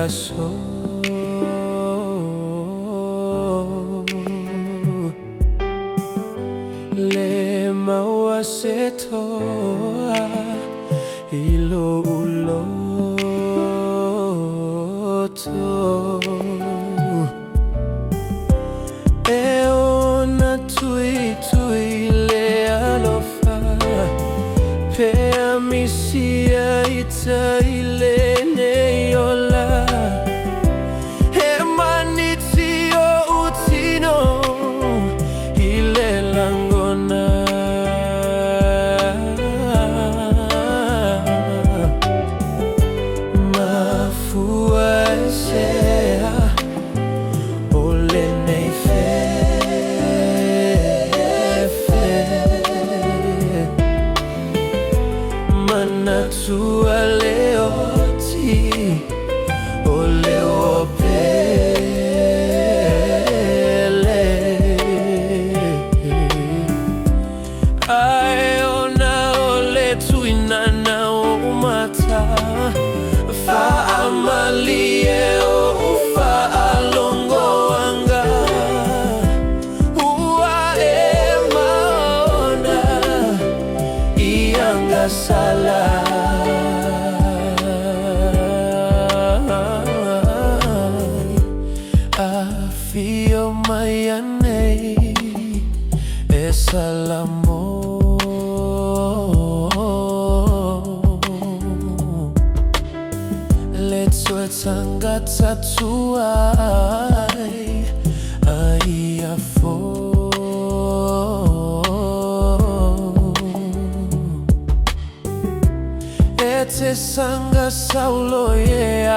yaso le maua setoa ilo uloto eona tui tui le alofa pea misia ita ile neyola e manitio utino ile langona mafua sea ole neife Manatua leoti ole opele Aiona ole tuinana umata fa amalie o fa alongo anga ua maona ianga sala Afio mayane esalamo Letsuetanga tatuai aiafo Ete sanga Saulo ye